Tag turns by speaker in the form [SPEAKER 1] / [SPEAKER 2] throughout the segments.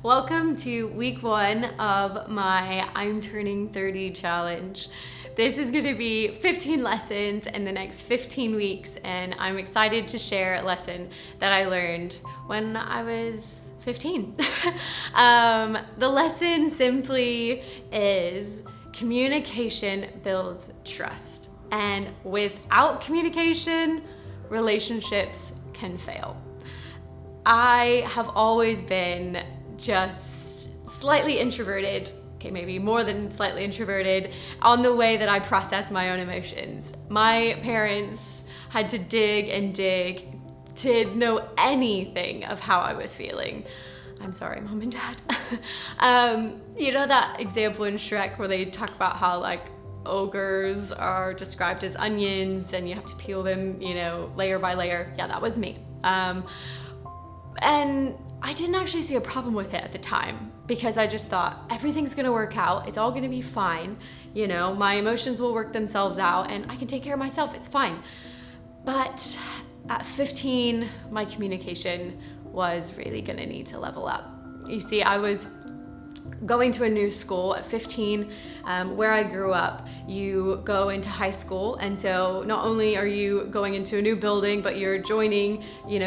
[SPEAKER 1] Welcome to week 1 of my I'm Turning 30 challenge. This is going to be 15 lessons in the next 15 weeks, and I'm excited to share a lesson that I learned when I was 15. The lesson simply is communication builds trust, and without communication, relationships can fail. I have always been just slightly introverted, okay, maybe more than slightly introverted, on the way that I process my own emotions. My parents had to dig and dig to know anything of how I was feeling. I'm sorry, Mom and Dad. You know that example in Shrek where they talk about how ogres are described as onions and you have to peel them, layer by layer? Yeah, that was me. And I didn't actually see a problem with it at the time because I just thought everything's gonna work out. It's all gonna be fine. My emotions will work themselves out and I can take care of myself. It's fine. But at 15, my communication was really gonna need to level up. You see, I was going to a new school at 15. Where I grew up, you go into high school, and so not only are you going into a new building, but you're joining,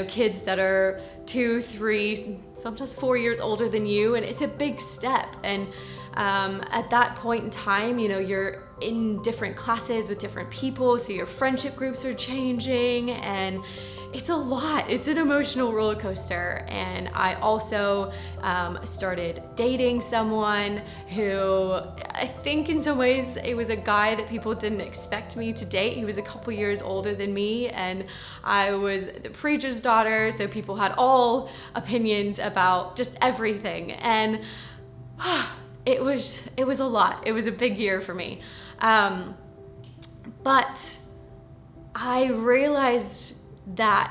[SPEAKER 1] kids that are 2, 3, sometimes 4 years older than you, and it's a big step. And at that point in time, you're in different classes with different people, so your friendship groups are changing, and it's a lot. It's an emotional roller coaster. And I also started dating someone who I think in some ways it was a guy that people didn't expect me to date. He was a couple years older than me, and I was the preacher's daughter, so people had all opinions about just everything. And it was a lot. It was a big year for me. But I realized that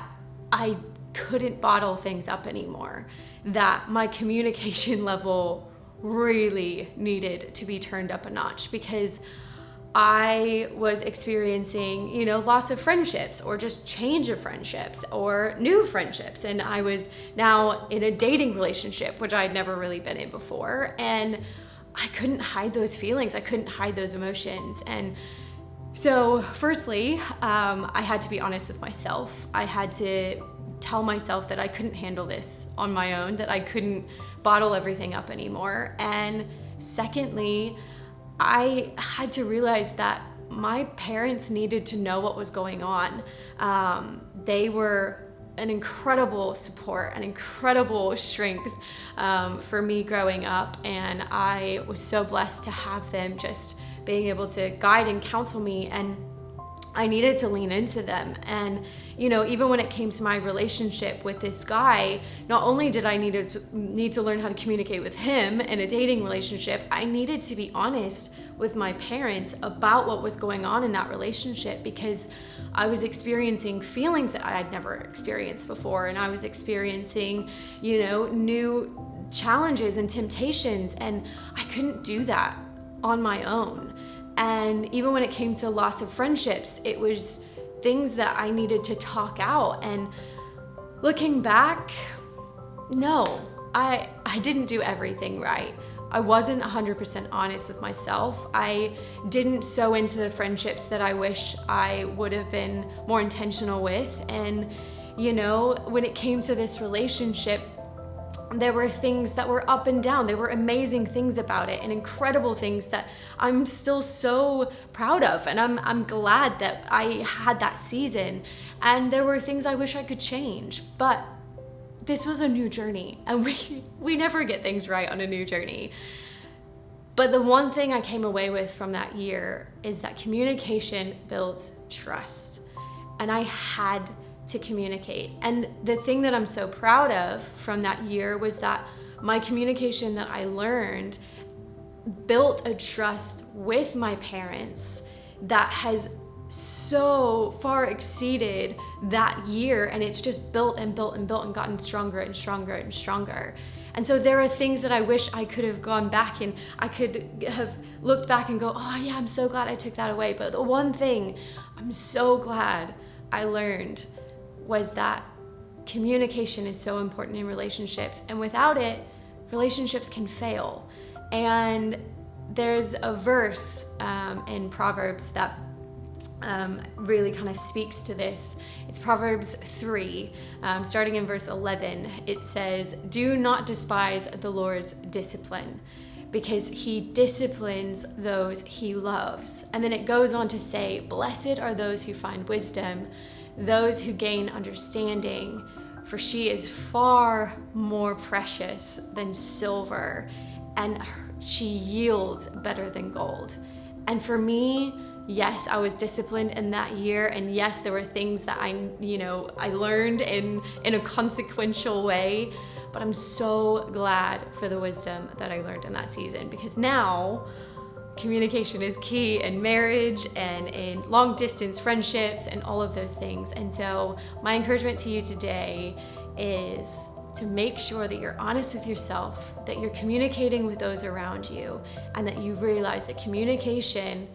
[SPEAKER 1] I couldn't bottle things up anymore, that my communication level really needed to be turned up a notch because I was experiencing, loss of friendships or just change of friendships or new friendships. And I was now in a dating relationship, which I'd never really been in before. And I couldn't hide those feelings. I couldn't hide those emotions. And so firstly, I had to be honest with myself. I had to tell myself that I couldn't handle this on my own, that I couldn't bottle everything up anymore. And secondly, I had to realize that my parents needed to know what was going on. They were an incredible support, an incredible strength for me growing up. And I was so blessed to have them just being able to guide and counsel me, and I needed to lean into them. And even when it came to my relationship with this guy, not only did I need to learn how to communicate with him in a dating relationship, I needed to be honest with my parents about what was going on in that relationship, because I was experiencing feelings that I had never experienced before, and I was experiencing new challenges and temptations, and I couldn't do that on my own. And even when it came to loss of friendships, it was things that I needed to talk out. And looking back, no, I didn't do everything right. I wasn't 100% honest with myself. I didn't sow into the friendships that I wish I would have been more intentional with. And when it came to this relationship, there were things that were up and down. There were amazing things about it and incredible things that I'm still so proud of. And I'm glad that I had that season. And there were things I wish I could change. But this was a new journey, and we never get things right on a new journey. But the one thing I came away with from that year is that communication builds trust. And I had to communicate. And the thing that I'm so proud of from that year was that my communication that I learned built a trust with my parents that has so far exceeded that year, and it's just built and built and built and gotten stronger and stronger and stronger. And so there are things that I wish I could have gone back and I could have looked back and go, oh yeah, I'm so glad I took that away. But the one thing I'm so glad I learned was that communication is so important in relationships, and without it, relationships can fail. And there's a verse in Proverbs that really kind of speaks to this. It's Proverbs 3, starting in verse 11. It says, "Do not despise the Lord's discipline, because he disciplines those he loves." And then it goes on to say, "Blessed are those who find wisdom, those who gain understanding, for she is far more precious than silver, and she yields better than gold." And for me, yes, I was disciplined in that year, and yes, there were things that I learned in a consequential way, but I'm so glad for the wisdom that I learned in that season, because now communication is key in marriage and in long distance friendships and all of those things. And so my encouragement to you today is to make sure that you're honest with yourself, that you're communicating with those around you, and that you realize that communication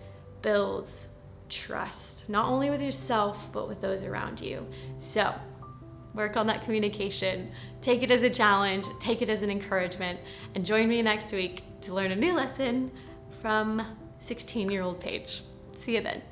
[SPEAKER 1] builds trust, not only with yourself, but with those around you. So work on that communication. Take it as a challenge, take it as an encouragement, and join me next week to learn a new lesson from 16-year-old Paige. See you then.